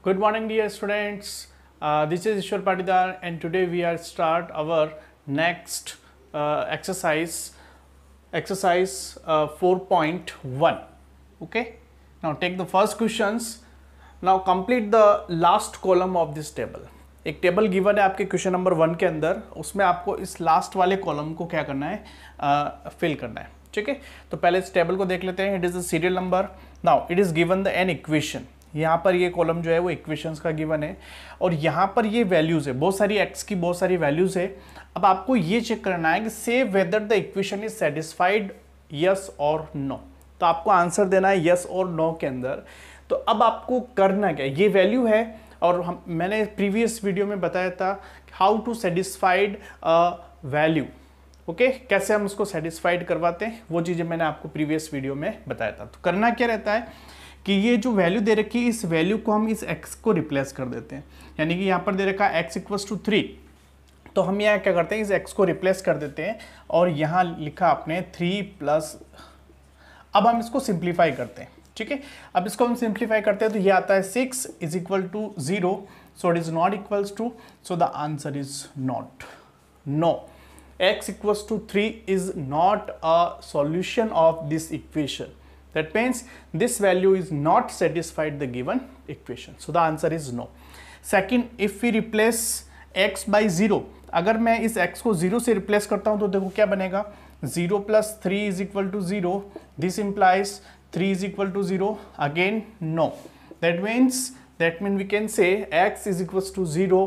Good morning, dear students. This is Ishwar Patidar, and today we are start our next exercise 4.1. Okay. Now take the first questions. Now complete the last column of this table. एक table given है आपके question number 1 के अंदर, उसमें आपको इस last वाले column को क्या करना है, फिल करना है. ठीक है, तो पहले इस टेबल को देख लेते हैं. It is the serial number. Now it is given the an equation. यहाँ पर ये कॉलम जो है वो इक्वेशंस का गिवन है और यहाँ पर ये वैल्यूज है, बहुत सारी एक्स की बहुत सारी वैल्यूज है. अब आपको ये चेक करना है कि से whether the equation is satisfied yes और नो. तो आपको आंसर देना है यस और नो के अंदर. तो अब आपको करना क्या, ये वैल्यू है और मैंने प्रीवियस वीडियो में बताया था how to satisfied value. Okay, कैसे हम उसको सेटिस्फाइड करवाते हैं, वो चीज़ें मैंने आपको प्रीवियस वीडियो में बताया था. तो करना क्या रहता है कि ये जो वैल्यू दे रखी है, इस वैल्यू को हम इस x को रिप्लेस कर देते हैं. यानी कि यहाँ पर दे रखा है x = 3, तो हम यहाँ क्या करते हैं, इस x को रिप्लेस कर देते हैं और यहाँ लिखा आपने 3+. अब हम इसको सिंप्लीफाई करते हैं. ठीक है, अब इसको हम सिंप्लीफाई करते हैं तो ये आता है 6 = 0, so it is not equals to, so the answer is not. No, x = 3 is not a solution of this equation. That means this value is not satisfied the given equation. So the answer is no. Second, if we replace x by 0, अगर मैं इस x को 0 से replace करता हूं तो देखो क्या बनेगा, 0 + 3 = 0. This implies 3 = 0. Again no. That means we can say x = 0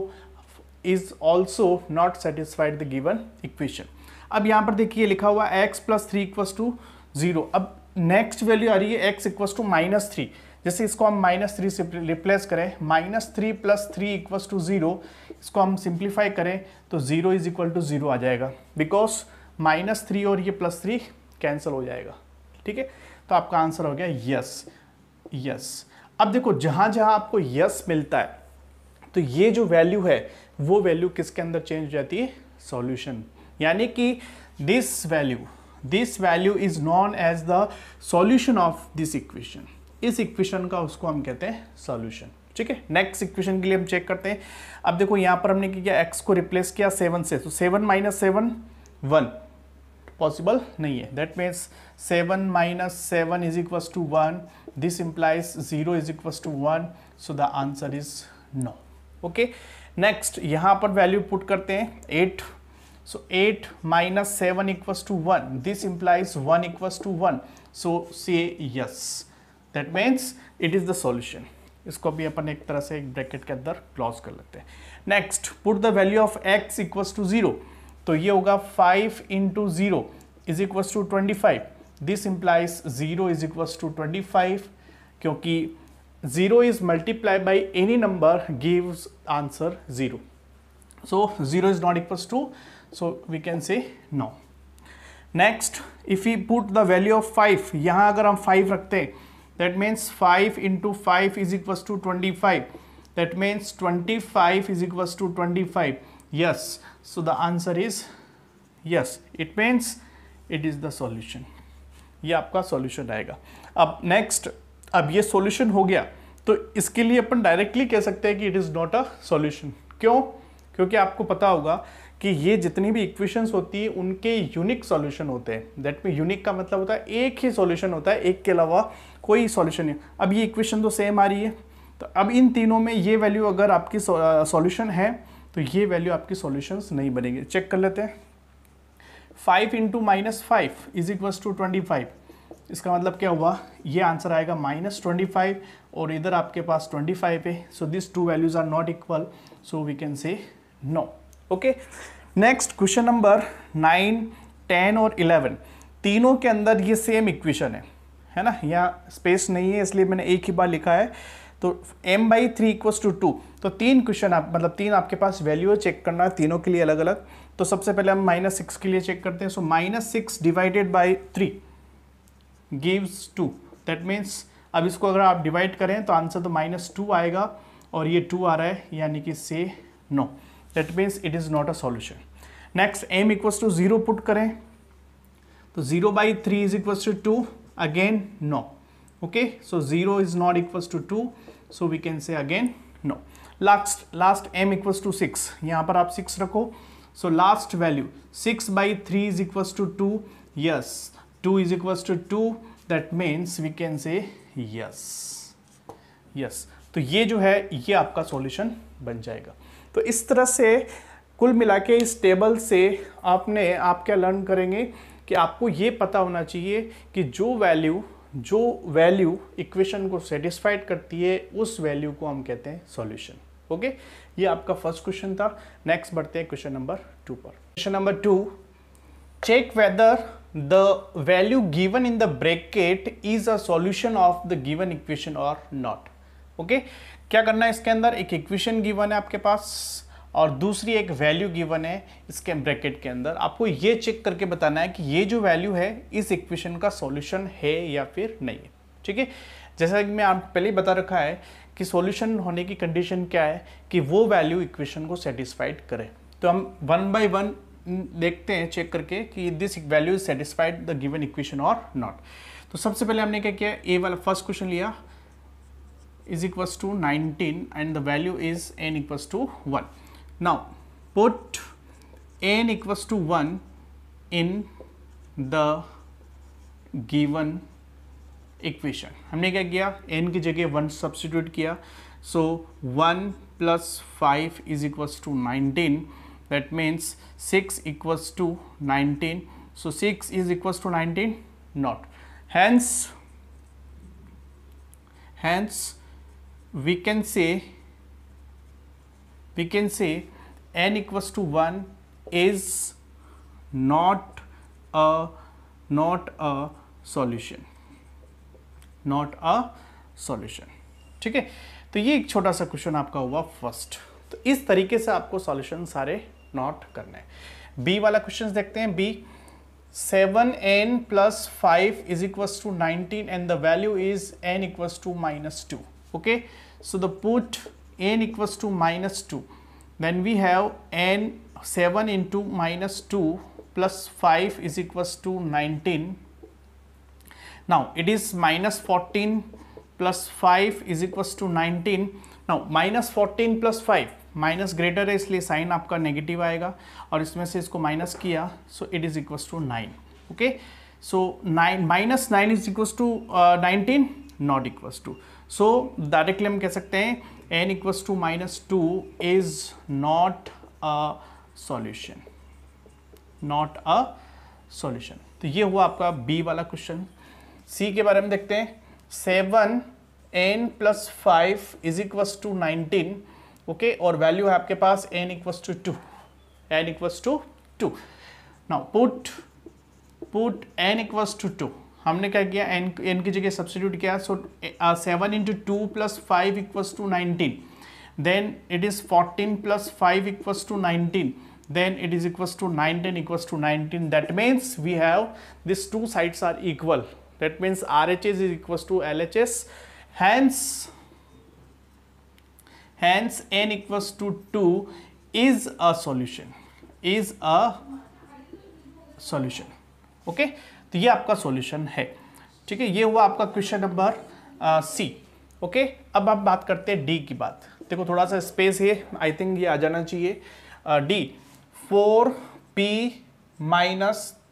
is also not satisfied the given equation. अब यहाँ पर देखिए लिखा हुआ x + 3 = 0. अब नेक्स्ट वैल्यू आ रही है x = -3. जैसे इसको हम -3 से रिप्लेस करें, -3 + 3 = 0. इसको हम सिंप्लीफाई करें तो 0 = 0 आ जाएगा, बिकॉज -3 और ये +3 कैंसिल हो जाएगा. ठीक है, तो आपका आंसर हो गया यस. यस. अब देखो जहां जहां आपको यस मिलता है तो ये जो वैल्यू है वो वैल्यू किसके अंदर चेंज हो जाती है, सॉल्यूशन. यानी कि this value is known as the solution of this equation. इस इक्वेशन का उसको हम कहते हैं सॉल्यूशन. ठीक है, नेक्स्ट इक्वेशन के लिए हम चेक करते हैं. अब देखो यहाँ पर हमने क्या, x को रिप्लेस किया 7 से, तो 7 - 7 1 पॉसिबल नहीं है. That means 7 - 7 = 1. This implies 0 = 1. So the answer is no. Okay, next यहाँ पर वैल्यू पुट करते हैं 8. So 8 - 7 = 1. This implies 1 = 1. So say yes. That means it is the solution. इसको भी अपन एक तरह से एक ब्रैकेट के अंदर क्लोज कर लेते हैं. Next, put the value of x = 0. तो ये होगा 5 × 0 = 25. दिस इंप्लाइज 0 = 25, क्योंकि 0 is multiply by any number gives answer 0. So 0 is not equals to, so we can say no. Next, if we put the value of 5, यहाँ अगर हम 5 रखते हैं, that means 5 × 5 = 25. That means 25 = 25. Yes, so the answer is yes. It means it is the solution. ये आपका solution आएगा. अब next, अब ये solution हो गया तो इसके लिए अपन डायरेक्टली कह सकते हैं कि it is not a solution. क्यों? क्योंकि आपको पता होगा कि ये जितनी भी इक्वेशंस होती है उनके यूनिक सॉल्यूशन होते हैं. दैट मीन यूनिक का मतलब होता है एक ही सॉल्यूशन होता है, एक के अलावा कोई सॉल्यूशन नहीं. अब ये इक्वेशन तो सेम आ रही है, तो अब इन तीनों में ये वैल्यू अगर आपकी सॉल्यूशन है तो ये वैल्यू आपकी सॉल्यूशंस नहीं बनेंगे. चेक कर लेते हैं. 5 × -5 = 25. इसका मतलब क्या हुआ, ये आंसर आएगा -25 और इधर आपके पास 25 है. So this two values are not equal, so we can say no. Okay, next question number 9, 10 और 11 तीनों के अंदर ये सेम इक्वेशन है ना. यहाँ स्पेस नहीं है इसलिए मैंने एक ही बार लिखा है. तो m/3 = 2. तो तीन क्वेश्चन मतलब तीन आपके पास वैल्यू है, चेक करना है तीनों के लिए अलग अलग. तो सबसे पहले हम -6 के लिए चेक करते हैं. सो -6 / 3 गिव्स 2. दैट मीन्स अब इसको अगर आप डिवाइड करें तो आंसर तो -2 आएगा और ये 2 आ रहा है, यानी कि say no. That means it is not a solution. Next, m = 0 put करें तो 0/3 = 2. Again no. Okay, so 0 is not equals to 2, so we can say again no. Last m equals to 6, यहाँ पर आप 6 रखो। So last value 6/3 is equals to 2, yes 2 is equals to 2, that means we can say yes. तो ये जो है ये आपका सॉल्यूशन बन जाएगा। तो इस तरह से कुल मिला के इस टेबल से आप क्या लर्न करेंगे कि आपको ये पता होना चाहिए कि जो वैल्यू इक्वेशन को सेटिस्फाइड करती है उस वैल्यू को हम कहते हैं सॉल्यूशन। ओके, ये आपका फर्स्ट क्वेश्चन था। नेक्स्ट बढ़ते हैं क्वेश्चन नंबर 2 पर। Question number 2, check whether the value given in the bracket is a solution of the given equation और नॉट। ओके, क्या करना है, इसके अंदर एक इक्वेशन गिवन है आपके पास और दूसरी एक वैल्यू गिवन है इसके ब्रैकेट के अंदर। आपको ये चेक करके बताना है कि ये जो वैल्यू है इस इक्वेशन का सॉल्यूशन है या फिर नहीं है। ठीक है, जैसा कि मैं आपको पहले ही बता रखा है कि सॉल्यूशन होने की कंडीशन क्या है कि वो वैल्यू इक्वेशन को सेटिस्फाइड करे। तो हम 1 by 1 देखते हैं चेक करके कि this value is satisfied the given equation और नॉट। तो सबसे पहले हमने क्या किया, ए वाला फर्स्ट क्वेश्चन लिया, is equals to 19 and the value is n equals to 1. Now put n equals to 1 in the given equation. हमने क्या किया, n की जगह 1 सब्स्टिट्यूट किया। so 1 plus 5 is equals to 19, that means 6 equals to 19. so 6 is equals to 19, not. Hence we can say n equals to 1 is not a solution, ठीक है। तो ये एक छोटा सा क्वेश्चन आपका हुआ फर्स्ट। तो इस तरीके से आपको सॉल्यूशन सारे नोट करने हैं। बी वाला क्वेश्चन देखते हैं। B 7n plus 5 is equals to 19 and the value is n equals to -2. Okay, so the put n equals to -2, then we have n 7 into -2 plus 5 is equals to 19. Now it is -14 plus 5 is equals to 19. now -14 plus 5, minus greater है इसलिए sign आपका negative आएगा और इसमें से इसको minus किया, so it is equals to 9. Okay, so 9 -9 is equals to 19, not equals to. So directly हम कह सकते हैं n equals to -2 is not a solution, not a solution. तो ये हुआ आपका बी वाला क्वेश्चन। सी के बारे में देखते हैं। 7n plus 5 is equals to 19. Okay, और वैल्यू है आपके पास n equals to 2, n equals to 2। Now put n equals to 2। हमने क्या किया, n की जगह सब्स्टिट्यूट किया। So 7 into 2 plus 5 equals to 19, then it is 14 plus 5 equals to 19, then it is equals to 19 equals to 19. That means we have these two sides are equal. That means RHS is equals to LHS. Hence n equals to 2 is a solution, is a solution. Okay, तो ये आपका solution है। ठीक है, ये हुआ आपका question number C. Okay, अब आप बात करते हैं डी की बात। देखो थोड़ा सा स्पेस है, आई थिंक ये आ जाना चाहिए। डी 4p -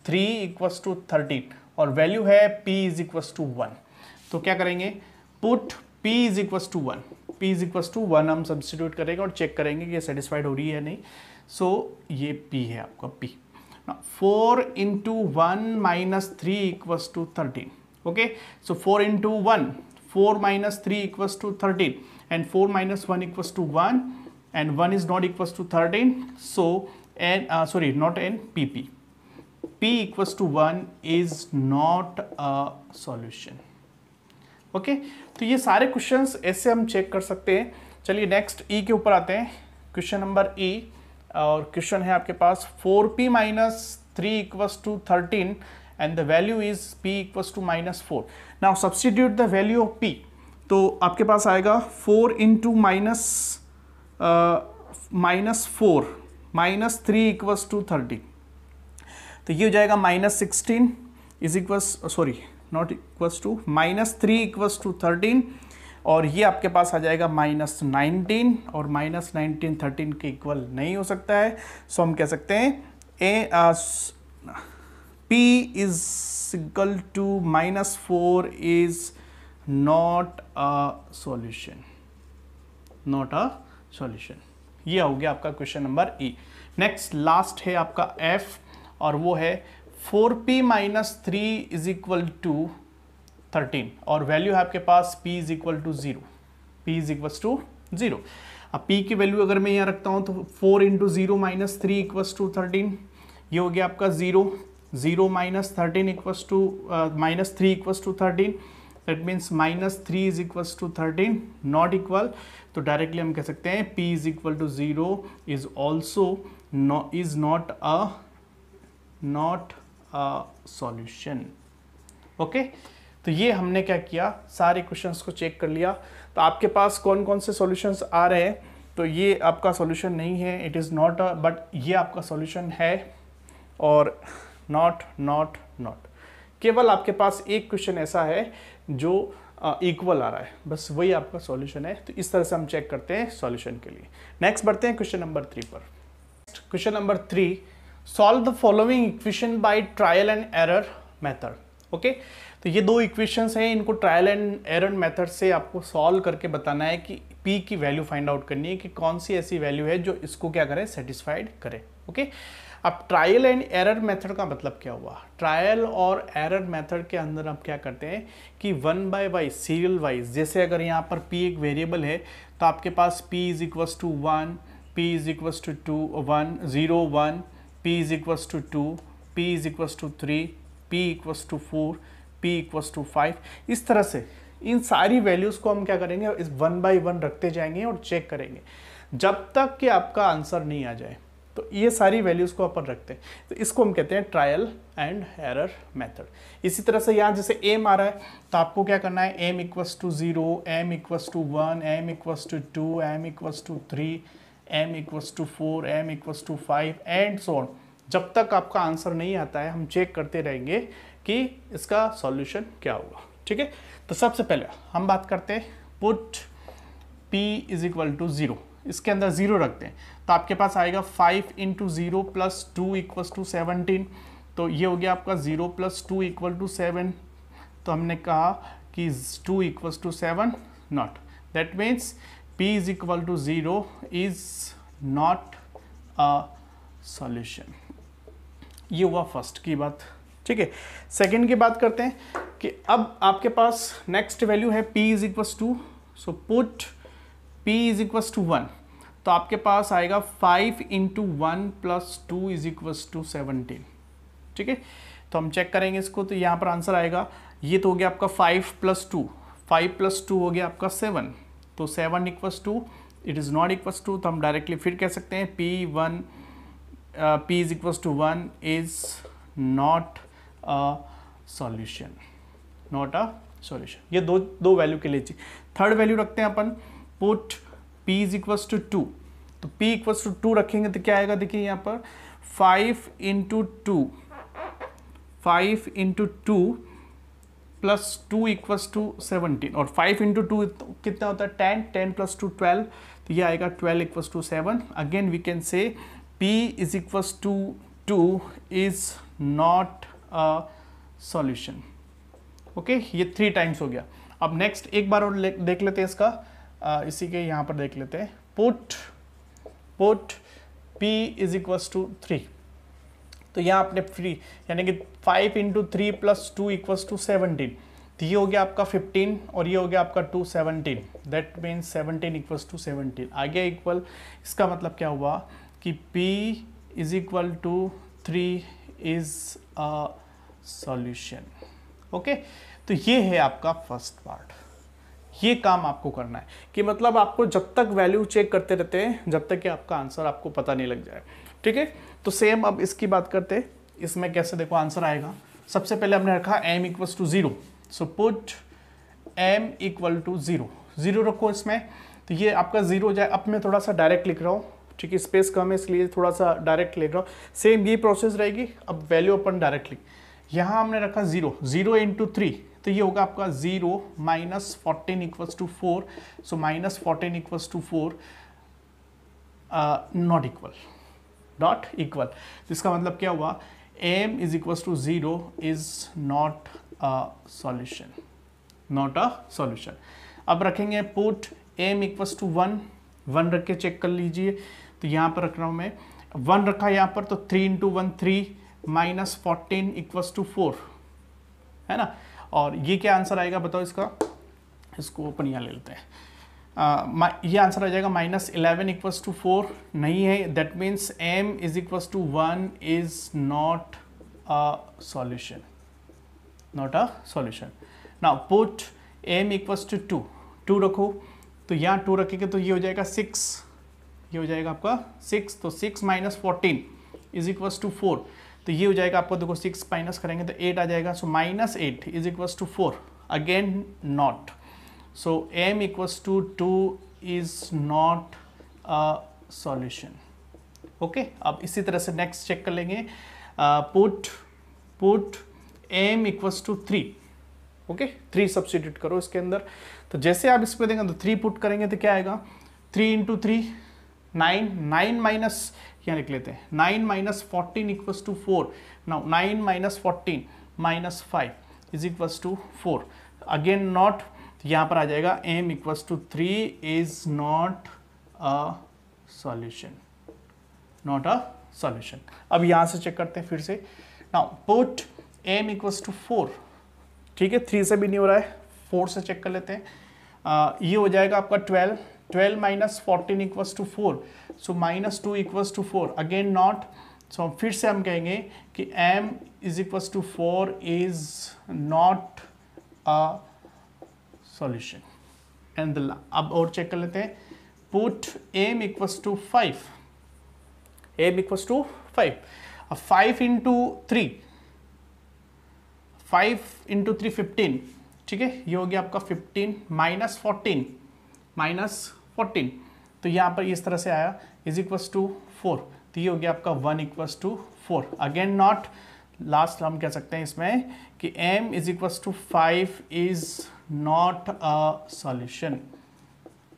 3 इक्वल्स टू 13 और वैल्यू है p इज इक्वल्स टू 1। तो क्या करेंगे, put p is equals to 1, p is equals to 1 हम सब्स्टिट्यूट करेंगे और चेक करेंगे कि ये सेटिस्फाइड हो रही है नहीं। सो ये p है आपका p। 4 into 1 minus 3 equals to 13. Okay, so 4 into 1, 4 minus 3 equals to 13 and 4 minus 1 equals to 1 and 1 is not equals to 13. So n, not n, pp. p equals to 1 is not a solution. Okay, तो ये सारे questions ऐसे हम check कर सकते हैं। चलिए next ई के ऊपर आते हैं। क्वेश्चन नंबर ई, और क्वेश्चन है आपके पास 4p - 3 equals to 13 and the value is p equals to -4. Now substitute the value of p. तो आपके पास आएगा 4 into -4 -3 equals to 30. तो ये हो जाएगा -16 is equals, sorry not equals to, -3 equals to 13 और ये आपके पास आ जाएगा -19 और -19 13 के इक्वल नहीं हो सकता है। सो हम कह सकते हैं P is equal to -4 is not a solution, not a solution. ये हो गया आपका question number E. Next last है आपका एफ और वो है 4p - 3 इज इक्वल टू 13 और वैल्यू है आपके पास p is equal to 0, p is equal to 0। अब p की वैल्यू अगर मैं यहाँ रखता हूँ तो 4 × 0 - 3 इक्वल्स टू 13, ये हो गया आपका 0, 0 - 13 equals to -3 equals to 13, that means -3 is equals to 13 not equal. तो डायरेक्टली हम कह सकते हैं p is equal to 0 is also is not a solution. Okay, तो ये हमने क्या किया, सारे क्वेश्चंस को चेक कर लिया। तो आपके पास कौन कौन से सॉल्यूशंस आ रहे हैं, तो ये आपका सॉल्यूशन नहीं है, it is not a, but ये आपका सॉल्यूशन है और नॉट नॉट नॉट। केवल आपके पास एक क्वेश्चन ऐसा है जो इक्वल आ रहा है, बस वही आपका सॉल्यूशन है। तो इस तरह से हम चेक करते हैं सॉल्यूशन के लिए। नेक्स्ट बढ़ते हैं क्वेश्चन नंबर 3 पर। Question number 3, solve the following equation by trial and error method. Okay, तो ये दो इक्वेशंस हैं, इनको ट्रायल एंड एरर मेथड से आपको सॉल्व करके बताना है कि p की वैल्यू फाइंड आउट करनी है कि कौन सी ऐसी वैल्यू है जो इसको क्या करे, सेटिस्फाइड करे। ओके, अब ट्रायल एंड एरर मेथड का मतलब क्या हुआ, ट्रायल और एरर मेथड के अंदर हम क्या करते हैं कि 1 बाय वाइज सीरियल वाइज, जैसे अगर यहाँ पर p एक वेरिएबल है तो आपके पास p is equals to 1, p is equals to 2 1 0 1, p is equals to 2, p is equals to 3, p equals to 4, p equals to 5। इस तरह से इन सारी वैल्यूज़ को हम क्या करेंगे, इस 1 बाय 1 रखते जाएंगे और चेक करेंगे जब तक कि आपका आंसर नहीं आ जाए। तो ये सारी वैल्यूज़ को अपन रखते हैं, तो इसको हम कहते हैं ट्रायल एंड एरर मेथड। इसी तरह से यहाँ जैसे m आ रहा है तो आपको क्या करना है, m equals to 0, m equals to 1, m equals to 2, m equals to 3, m equals to 4, m equals to 5 and so on. जब तक आपका आंसर नहीं आता है हम चेक करते रहेंगे कि इसका सॉल्यूशन क्या होगा। ठीक है, तो सबसे पहले हम बात करते हैं put p is equal to 0, इसके अंदर 0 रखते हैं तो आपके पास आएगा 5 × 0 + 2 इक्वल्स टू 17। तो ये हो गया आपका 0 + 2 इक्वल टू 7। तो हमने कहा कि 2 equals to 7 not, that means p is equal to 0 is not a solution. ये हुआ फर्स्ट की बात। ठीक है, सेकंड की बात करते हैं कि अब आपके पास नेक्स्ट वैल्यू है p is equals to, so put p is equals to 1, तो आपके पास आएगा 5 × 1 + 2 इज इक्वल्स टू 17। ठीक है, तो हम चेक करेंगे इसको, तो यहाँ पर आंसर आएगा, ये तो हो गया आपका 5 + 2, 5 + 2 हो गया आपका 7, तो 7 equals to, it is not equals to, तो हम डायरेक्टली फिर कह सकते हैं p is equals to 1 is not a solution, not a solution. ये दो वैल्यू के लिए चाहिए। थर्ड वैल्यू रखते हैं अपन, put p is equals to 2, तो p इक्वल्स टू 2 रखेंगे तो क्या आएगा, देखिए यहाँ पर 5 × 2 + 2 इक्वल्स टू 17, और 5 × 2 कितना होता है 10, 10 + 2 12, तो ये आएगा 12 equals to 7। Again we can say p is equals to 2 is not a solution. Okay, ये 3 टाइम्स हो गया। अब नेक्स्ट एक बार और देख लेते हैं इसका, इसी के यहाँ पर देख लेते हैं, put p is equals to 3, तो यहाँ आपने फ्री यानी कि 5 × 3 + 2 इक्वल्स टू 17, तो ये हो गया आपका 15 और ये हो गया आपका 2 17, दैट मीन्स 17 इक्वल्स टू 17 आ गया इक्वल। इसका मतलब क्या हुआ कि p is equal to 3 is a solution. Okay, तो ये है आपका फर्स्ट पार्ट। ये काम आपको करना है कि मतलब आपको जब तक वैल्यू चेक करते रहते हैं जब तक कि आपका आंसर आपको पता नहीं लग जाए। ठीक है, तो सेम अब इसकी बात करते हैं, इसमें कैसे देखो आंसर आएगा। सबसे पहले हमने रखा m equals to 0, so put m equal to 0, 0 रखो इसमें, तो ये आपका 0 हो जाए। अब मैं थोड़ा सा डायरेक्ट लिख रहा हूँ, ठीक है, स्पेस कम है इसलिए थोड़ा सा डायरेक्ट लिख रहा हूँ। सेम ये प्रोसेस रहेगी, अब वैल्यू अपन डायरेक्ट लिख, यहाँ हमने रखा 0, 0 × 3, तो ये होगा आपका 0 minus 14 equals to 4, so minus 14 equals to 4 not equal. इसका मतलब क्या हुआ, m is equals to 0 is not a solution, not a solution. अब रखेंगे पुट m इक्वल्स टू 1 रख के चेक कर लीजिए। तो यहाँ पर रख रहा हूँ मैं 1 रखा यहाँ पर, तो 3 इंटू 1 3 माइनस 14 इक्वल्स टू 4 है ना। और ये क्या आंसर आएगा बताओ इसका, इसको ओपन यहाँ ले लेते हैं। ये आंसर आ जाएगा माइनस 11 इक्वल्स टू 4 नहीं है, that means m is equals to 1 is not a solution, not a solution. Now put m equals to 2 रखो, तो यहाँ 2 रखेंगे तो ये हो जाएगा 6, ये हो जाएगा आपका 6, तो 6 माइनस 14 इज इक्वल्स टू 4, तो ये हो जाएगा आपको, देखो 6 माइनस करेंगे तो 8 आ जाएगा, so minus 8 is equals to 4, again not, so m equals to 2 is not a solution. Okay, अब इसी तरह से नेक्स्ट चेक कर लेंगे, put m equals to 3, okay 3 substitute करो इसके अंदर। तो जैसे आप इस पर देंगे तो 3 पुट करेंगे तो क्या आएगा, 3 इंटू 3 9 माइनस यहाँ लिख लेते हैं, 9 minus 14 equals to 4, now 9 minus 14 minus 5 is equals to 4, again not, यहाँ पर आ जाएगा m equals to 3 is not a solution, not a solution. अब यहाँ से चेक करते हैं फिर से, now put m equals to 4, ठीक है 3 से भी नहीं हो रहा है, 4 से चेक कर लेते हैं। ये हो जाएगा आपका 12 minus 14 equals to 4, so minus 2 equals to 4, again not, so फिर से हम कहेंगे कि m is equals to 4 is not a solution. And अब और चेक कर लेते हैं, put m equals to 5, m equals to 5, अब 5 इंटू 3, 5 इंटू 3 15, ठीक है, ये हो गया आपका 15 माइनस 14, तो यहाँ पर इस तरह से आया इज इक्वल्स टू 4, तो ये हो गया आपका 1 equals to 4, again not, last हम कह सकते हैं इसमें कि m is equals to 5 is not a solution.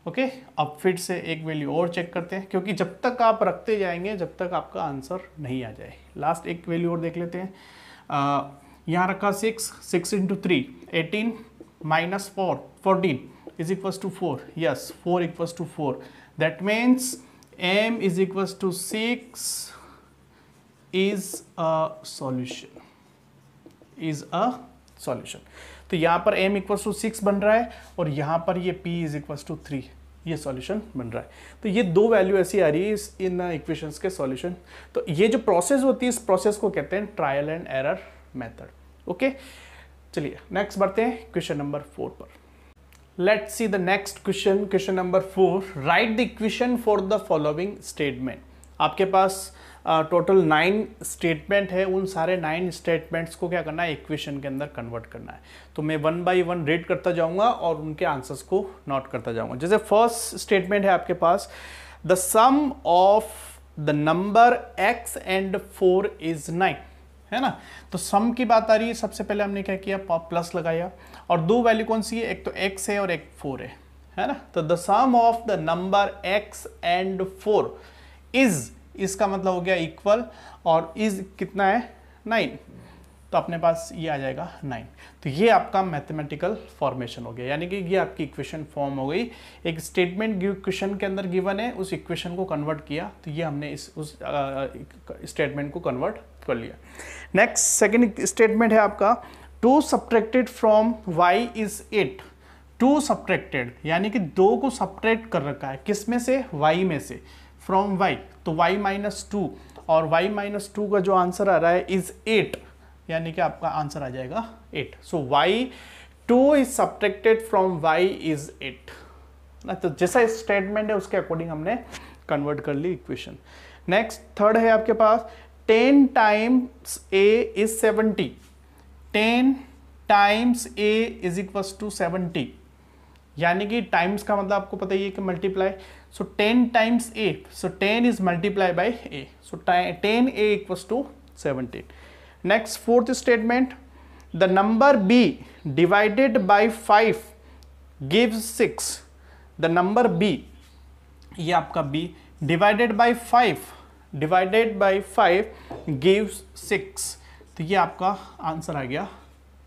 Okay, अब फिर से एक वैल्यू और चेक करते हैं, क्योंकि जब तक आप रखते जाएंगे जब तक आपका आंसर नहीं आ जाए। लास्ट एक वैल्यू और देख लेते हैं, यहाँ रखा 6 into 3 18 minus 14 is equals to 4, yes 4 equals to 4, that means m is equals to 6 is a solution, is a solution। तो यहाँ पर m equals to 6 बन रहा है और यहाँ पर ये p is equals to 3, ये सॉल्यूशन बन रहा है। तो ये दो वैल्यू ऐसी आ रही है इन इक्वेशंस के सॉल्यूशन। तो ये जो प्रोसेस होती है इस प्रोसेस को कहते हैं trial and error method. Okay, चलिए नेक्स्ट बढ़ते हैं क्वेश्चन नंबर 4 पर। Let's see the next question, question number 4। Right the equation for the following statement. आपके पास टोटल 9 स्टेटमेंट है, उन सारे 9 स्टेटमेंट्स को क्या करना है, इक्वेशन के अंदर कन्वर्ट करना है। तो मैं 1 बाई 1 रीड करता जाऊंगा और उनके आंसर्स को नोट करता जाऊंगा। जैसे फर्स्ट स्टेटमेंट है आपके पास, the sum of the number x and 4 is 9, है ना। तो सम की बात आ रही है, सबसे पहले हमने क्या किया, प्लस लगाया और दो वैल्यू कौन सी है, एक तो x है और एक 4 है ना। तो the sum of the number x and 4 is, इसका मतलब हो गया इक्वल, और इज कितना है 9, तो अपने पास ये आ जाएगा 9। तो ये आपका मैथमेटिकल फॉर्मेशन हो गया, यानी कि ये आपकी इक्वेशन फॉर्म हो गई। एक स्टेटमेंट क्वेश्चन के अंदर गिवन है, उस इक्वेशन को कन्वर्ट किया, तो ये हमने उस स्टेटमेंट को कन्वर्ट कर लिया। नेक्स्ट सेकेंड स्टेटमेंट है आपका, 2 subtracted from y is 8। 2 subtracted यानी कि 2 को सब्ट्रैक्ट कर रखा है, किस में से, y में से, फ्रॉम y, तो y माइनस 2, और y माइनस 2 का जो आंसर आ रहा है इज 8, यानी कि आपका आंसर आ जाएगा 8। सो y2 is subtracted from y is 8 ना। तो जैसा स्टेटमेंट है उसके अकॉर्डिंग हमने कन्वर्ट कर ली इक्वेशन। नेक्स्ट थर्ड है आपके पास, 10 times a is 70। 10 times a is equals to 70, यानी कि टाइम्स का मतलब आपको पता ही है कि multiply. So 10 times a, so 10 is multiply by a, so 10a equals to 17। Next fourth statement, the number b divided by 5 gives 6, the number b, ये आपका बी डिवाइडेड बाय 5 गिव्स 6, तो ये आपका आंसर आ गया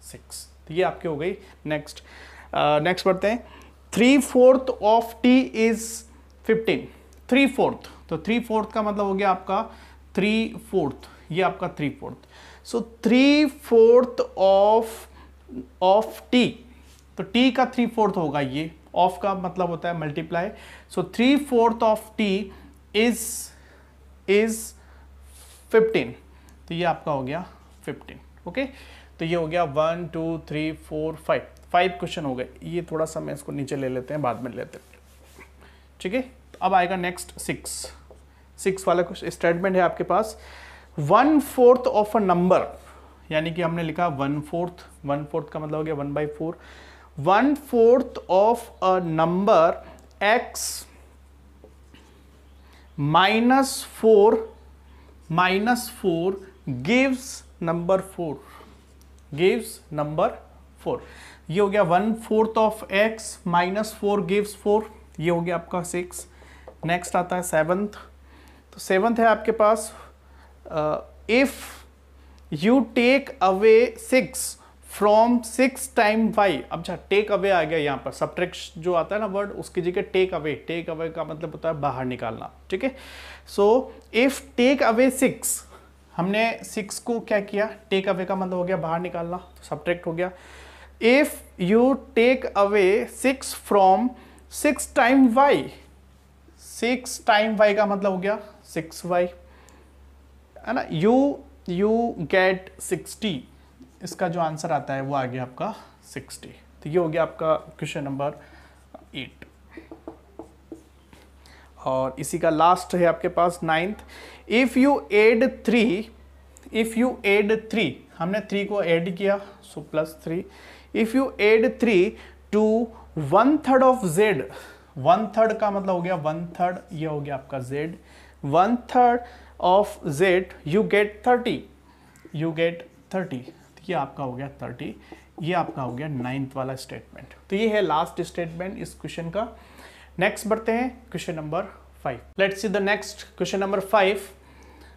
6। तो ये आपकी हो गई। नेक्स्ट बढ़ते हैं। 3/4 ऑफ टी इज 15, 3/4, तो 3/4 का मतलब हो गया आपका 3/4, ये आपका 3/4। सो 3/4 ऑफ टी, तो टी का 3/4 होगा, ये ऑफ का मतलब होता है multiply. So 3/4 of T is 15, तो ये आपका हो गया 15। ओके, तो ये हो गया 1 2 3 4 5 क्वेश्चन हो गए। ये थोड़ा सा मैं इसको नीचे ले लेते हैं, बाद में लेते हैं, ठीक है। तो अब आएगा नेक्स्ट 6 वाला कुछ स्टेटमेंट है आपके पास। 1/4 ऑफ अ नंबर, यानी कि हमने लिखा 1/4 का मतलब हो गया 1/4। 1/4 of a number x -4 gives number 4, gives number 4। ये हो गया 1/4 ऑफ x -4 gives 4, ये हो गया आपका 6। नेक्स्ट आता है 7th, तो 7th है आपके पास if you take away 6 from 6 time y। अब अच्छा, टेक अवे आ गया यहाँ पर, सब्ट्रैक्ट जो आता है ना वर्ड, उसकी जगह टेक अवे का मतलब होता है बाहर निकालना, ठीक है। सो इफ टेक अवे 6, हमने 6 को क्या किया, टेक अवे का मतलब हो गया बाहर निकालना, तो सब्ट्रैक्ट हो गया। If you take away 6 from 6 time y, 6 time y का मतलब हो गया 6y, है ना। यू गेट 60, इसका जो आंसर आता है वो आ गया आपका 60। तो ये हो गया आपका क्वेश्चन नंबर 8। और इसी का लास्ट है आपके पास 9th। इफ यू एड 3, हमने 3 को ऐड किया, so +3। If you add 3 to 1/3 of z, 1/3 का मतलब हो गया 1/3, ये हो गया आपका z, 1/3 of z, you get 30, ये आपका हो गया 30। ये आपका हो गया 9th वाला स्टेटमेंट। तो ये है लास्ट स्टेटमेंट इस क्वेश्चन का। नेक्स्ट बढ़ते हैं question number 5। Let's see the next question number 5।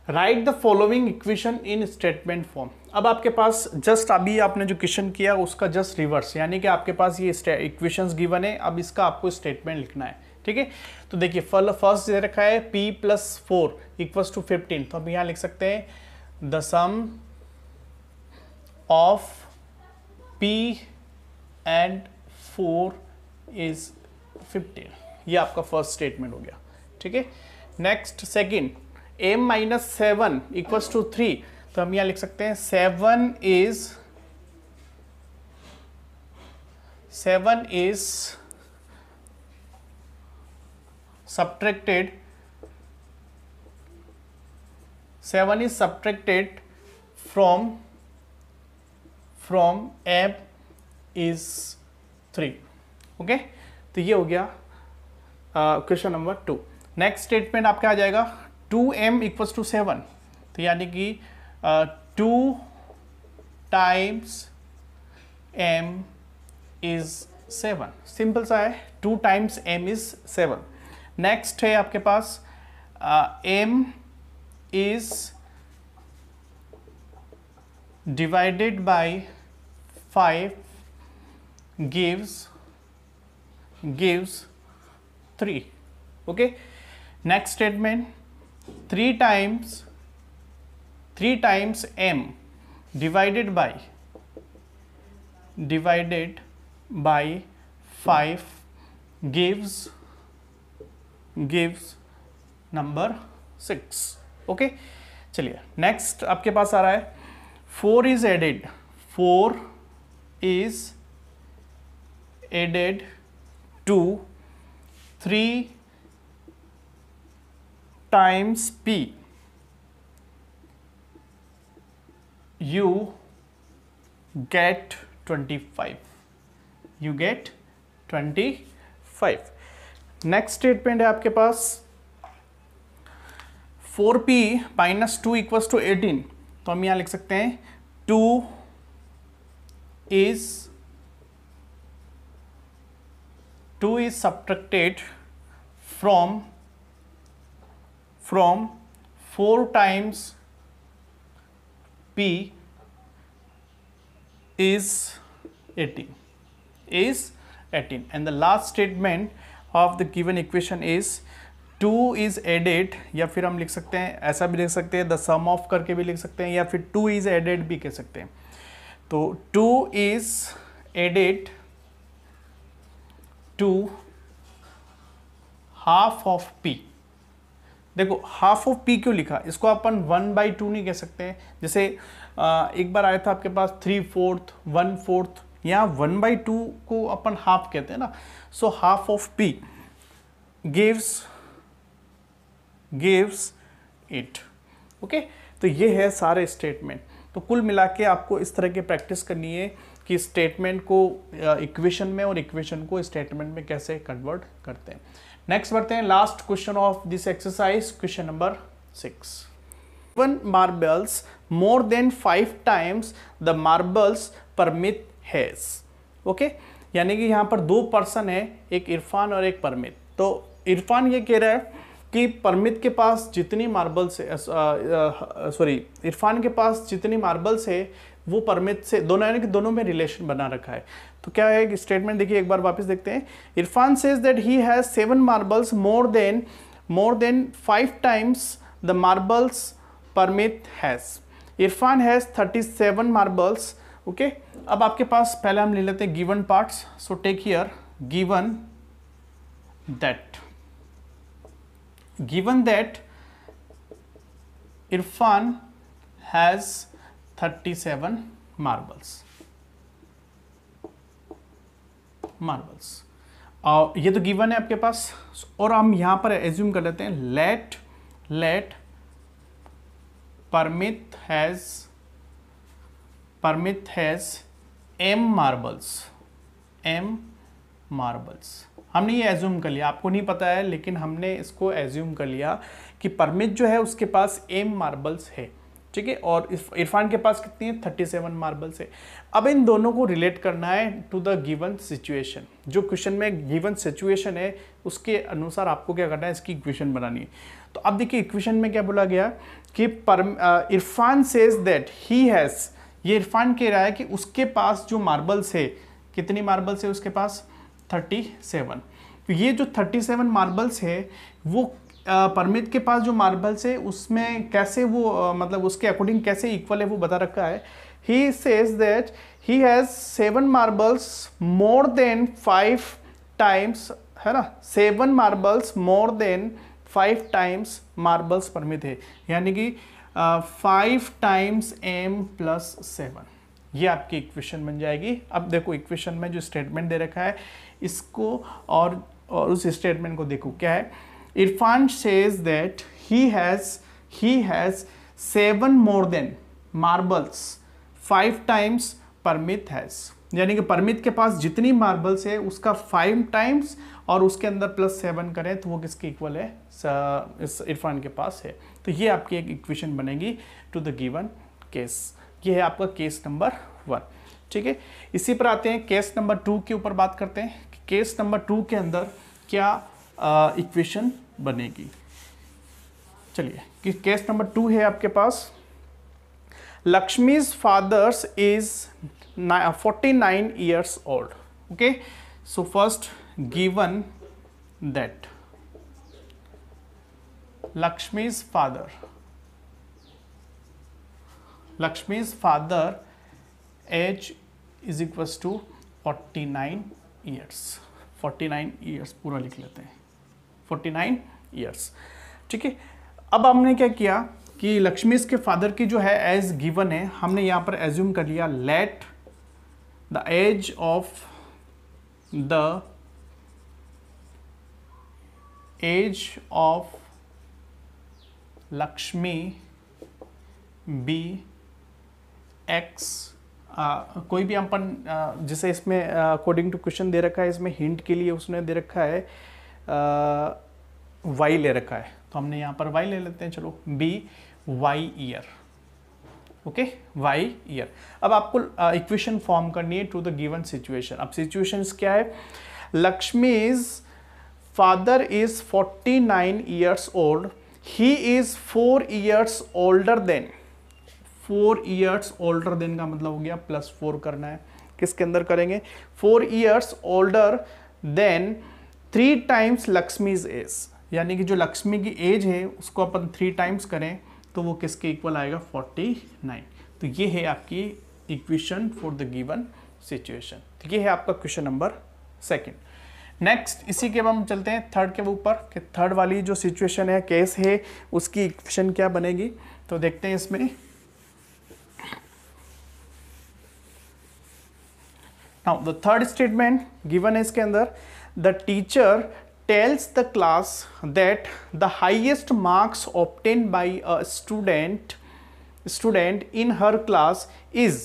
Right the following equation in statement form. अब आपके पास जस्ट अभी आपने जो क्वेश्चन किया उसका जस्ट रिवर्स, यानी कि आपके पास ये इक्वेशंस गिवन है, अब इसका आपको स्टेटमेंट लिखना है, ठीक है। तो देखिए फर्स्ट दे रखा है p + 4 = 15, तो हम यहाँ लिख सकते हैं the sum of p and 4 is 15, ये आपका फर्स्ट स्टेटमेंट हो गया, ठीक है। नेक्स्ट सेकंड, m - 7 = 3, तो हम यहाँ लिख सकते हैं 7 is subtracted from m is 3, okay. तो ये हो गया क्वेश्चन नंबर 2। नेक्स्ट स्टेटमेंट आपका आ जाएगा 2m = 7, तो यानी कि 2 टाइम्स m इज 7, सिंपल सा है, 2 टाइम्स m इज 7। नेक्स्ट है आपके पास m is divided by 5 gives 3, okay. Next statement 3 times m divided by 5 gives number 6, okay. चलिए नेक्स्ट आपके पास आ रहा है 4 is added to 3 times p, you get 25, next statement है आपके पास 4p - 2 = 18, तो हम यहाँ लिख सकते हैं 2 is 2 is subtracted from 4 times p is 18 and the last statement of the given equation is 2 is added, या फिर हम लिख सकते हैं ऐसा भी लिख सकते हैं द सम ऑफ करके भी लिख सकते हैं, या फिर 2 is added भी कह सकते हैं। तो 2 is added to half of p। देखो हाफ ऑफ p क्यों लिखा, इसको अपन 1/2 नहीं कह सकते हैं। जैसे एक बार आया था आपके पास 3/4 1/4, यहाँ 1/2 को अपन हाफ कहते हैं ना। So half of p gives it। Okay, तो ये है सारे स्टेटमेंट। तो कुल मिला के आपको इस तरह की प्रैक्टिस करनी है कि स्टेटमेंट को इक्वेशन में और इक्वेशन को स्टेटमेंट में कैसे कन्वर्ट करते हैं। नेक्स्ट बढ़ते हैं last question of this exercise, question number 6। One marbles more than 5 times the marbles Parmit has. Okay, यानी कि यहाँ पर 2 पर्सन है, एक इरफान और एक परमित। तो इरफान ये कह रहा है कि परमित के पास जितनी मार्बल्स है, इरफान के पास जितनी मार्बल्स है वो परमित से दोनों, यानी कि दोनों में रिलेशन बना रखा है। तो क्या है स्टेटमेंट, देखिए एक बार वापस देखते हैं। Irfan says that he has 7 marbles more than 5 times the marbles Parmit has. Irfan has 37 marbles. Okay, अब आपके पास पहले हम ले लेते हैं given parts. So take here given that Irfan has 37 marbles। और ये तो गिवन है आपके पास, और हम यहां पर एज्यूम कर लेते हैं let Parmit has m marbles। हमने ये एज्यूम कर लिया, आपको नहीं पता है लेकिन हमने इसको एज्यूम कर लिया कि परमित जो है उसके पास m मार्बल्स है, ठीक है, और इरफान के पास कितनी है, 37 मार्बल्स है। अब इन दोनों को रिलेट करना है टू द गिवन सिचुएशन। जो क्वेश्चन में गिवन सिचुएशन है उसके अनुसार आपको क्या करना है, इसकी इक्वेशन बनानी है। तो अब देखिए इक्वेशन में क्या बोला गया कि Irfan says that he has, ये इरफान कह रहा है कि उसके पास जो मार्बल्स है, कितनी मार्बल्स है उसके पास, 37। तो ये जो 37 मार्बल्स है वो परमित के पास जो मार्बल्स है उसमें कैसे वो मतलब उसके अकॉर्डिंग कैसे इक्वल है वो बता रखा है। He says that he has 7 marbles more than 5 times, है ना, 7 marbles more than 5 times marbles Parmit है, यानी कि 5 times m + 7। ये आपकी इक्वेशन बन जाएगी। अब देखो इक्वेशन में जो स्टेटमेंट दे रखा है इसको और उस स्टेटमेंट को देखो क्या है। Irfan says that he has 7 more than marbles 5 times Parmit has, यानी कि परमित के पास जितनी मार्बल्स है उसका 5 times और उसके अंदर +7 करें तो वो किसके इक्वल है, इस इरफान के पास है। तो ये आपकी एक इक्वेशन बनेगी टू द गिवन केस। ये है आपका केस नंबर 1, ठीक है। इसी पर आते हैं केस नंबर 2 के ऊपर बात करते हैं कि केस नंबर 2 के अंदर क्या इक्वेशन बनेगी। चलिए कि केस नंबर 2 है आपके पास, Lakshmi's father's is 49 years old। Okay, so first given that Lakshmi's father age is equals to 49 years। 49 years पूरा लिख लेते हैं, 49 years, ठीक है। अब हमने क्या किया कि लक्ष्मीज के फादर की जो है एज गिवन है, हमने यहाँ पर एज्यूम कर लिया let the age of Lakshmi be x. कोई भी अपन जैसे इसमें अकॉर्डिंग टू क्वेश्चन दे रखा है, इसमें हिंट के लिए उसने दे रखा है वाई ले रखा है, तो हमने यहाँ पर वाई ले लेते हैं। चलो be y year, okay, y year. अब आपको इक्वेशन फॉर्म करनी है टू द गिवन सिचुएशन। अब सिचुएशंस क्या है, Lakshmi's father is 49 years old, he is 4 years older than, 4 years older than का मतलब हो गया +4 करना है, किसके अंदर करेंगे, 4 years older than 3 times Lakshmi's age, यानी कि जो लक्ष्मी की एज है उसको अपन 3 times करें तो वो किसके इक्वल आएगा, 49। तो ये है आपकी equation for the given situation. तो ये है आपका क्वेश्चन नंबर 2। नेक्स्ट इसी के हम चलते हैं थर्ड के ऊपर, कि थर्ड वाली जो सिचुएशन है, केस है, उसकी इक्वेशन क्या बनेगी। तो देखते हैं इसमें। Now the third statement given है इसके अंदर, the teacher tells the class that the highest marks obtained by a student in her class is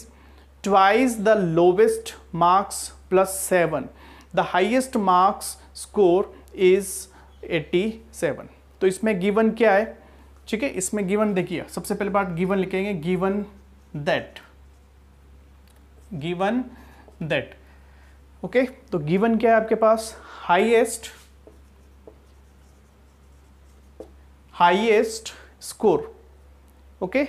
twice the lowest marks plus 7. The highest marks score is 87. तो इसमें given क्या है, ठीक है, इसमें गिवन देखिए, सबसे पहले बात गिवन लिखेंगे, गिवन दैट, ओके। तो गिवन क्या है आपके पास, highest score, okay.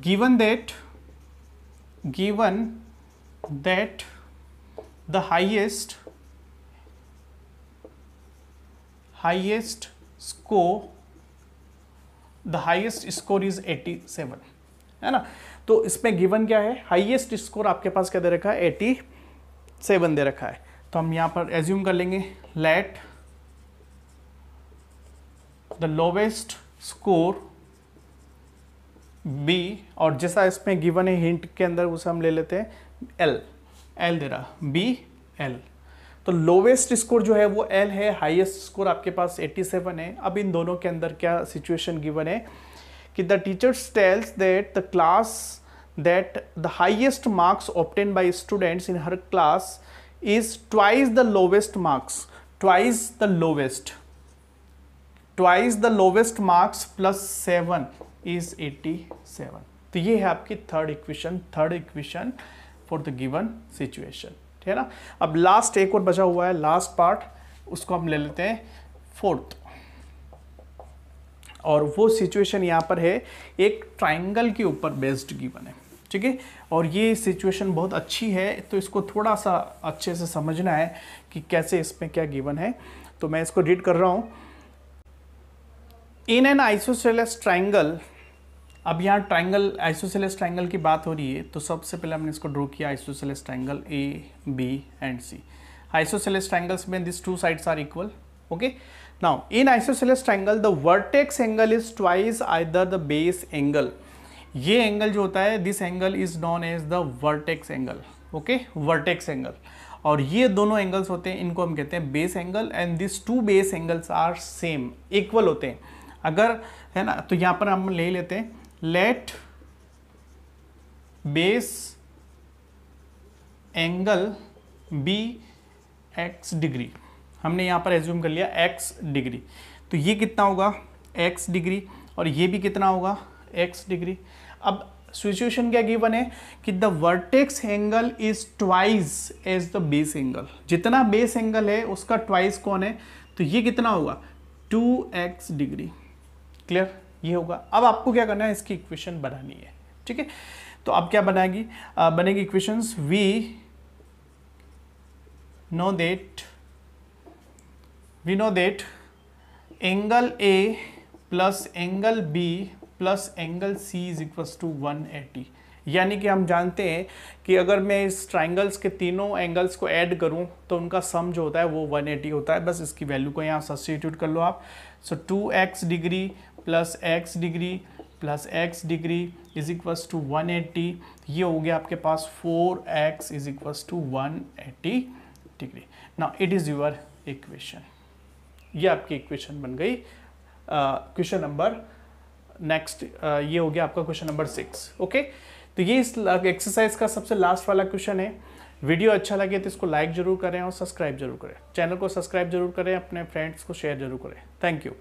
given that the highest score is 87, है ना। तो इसमें गिवन क्या है, हाईएस्ट स्कोर आपके पास क्या दे रखा है, 87 दे रखा है। तो हम यहाँ पर एज्यूम कर लेंगे, let the lowest score be, और जैसा इसमें गिवन है हिंट के अंदर उसे हम ले लेते हैं एल दे रहा, बी एल। तो लोवेस्ट स्कोर जो है वो एल है, हाईएस्ट स्कोर आपके पास 87 है। अब इन दोनों के अंदर क्या सिचुएशन गिवन है कि the teachers tells that the class that the highest marks obtain by students in her class is twice the lowest marks, twice the lowest marks plus 7 is 87। तो ये है आपकी third equation for the given situation, ठीक है ना। अब last एक और बचा हुआ है, लास्ट पार्ट, उसको हम ले लेते हैं फोर्थ। और वो सिचुएशन यहाँ पर है, एक ट्राइंगल के ऊपर बेस्ड गिवन है, ठीक है। और ये सिचुएशन बहुत अच्छी है, तो इसको थोड़ा सा अच्छे से समझना है कि कैसे इसमें क्या गिवन है। तो मैं इसको रीड कर रहा हूँ। इन एन आइसोसेलेस ट्राइंगल, अब यहाँ ट्राइंगल, आइसोसेलेस ट्राइंगल की बात हो रही है, तो सबसे पहले हमने इसको ड्रॉ किया, isosceles triangle A B and C. Isosceles triangles में this two sides are equal, okay. Now in isosceles triangle the vertex angle is twice either the base angle. ये एंगल जो होता है, this angle is known as the vertex angle, okay, vertex angle. और ये दोनों angles होते हैं, इनको हम कहते हैं base angle, and this two base angles are same, equal होते हैं। अगर है ना, तो यहाँ पर हम ले लेते हैं, let base angle be x degree. हमने यहाँ पर एज्यूम कर लिया x डिग्री, तो ये कितना होगा, x डिग्री, और ये भी कितना होगा, x डिग्री। अब सिचुएशन क्या गिवन है कि the vertex angle is twice as the base angle, जितना बेस एंगल है उसका ट्वाइस कौन है, तो ये कितना होगा, 2x डिग्री। क्लियर, ये होगा। अब आपको क्या करना है, इसकी इक्वेशन बनानी है, ठीक है। तो अब क्या बनेगी equations, we know that angle A plus angle B plus angle C is equals to 180। यानी कि हम जानते हैं कि अगर मैं इस ट्राइंगल्स के तीनों एंगल्स को ऐड करूं तो उनका सम जो होता है वो 180 होता है। बस इसकी वैल्यू को यहाँ सब्स्टिट्यूट कर लो आप। So 2x degree plus x degree plus x degree is equals to 180। ये हो गया आपके पास 4x is equals to 180 degree. Now it is your equation, ये आपकी इक्वेशन बन गई क्वेश्चन नंबर नेक्स्ट। ये हो गया आपका क्वेश्चन नंबर 6। ओके, तो ये इस एक्सरसाइज का सबसे लास्ट वाला क्वेश्चन है। वीडियो अच्छा लगे तो इसको लाइक जरूर करें और सब्सक्राइब जरूर करें, चैनल को सब्सक्राइब जरूर करें, अपने फ्रेंड्स को शेयर जरूर करें। Thank you.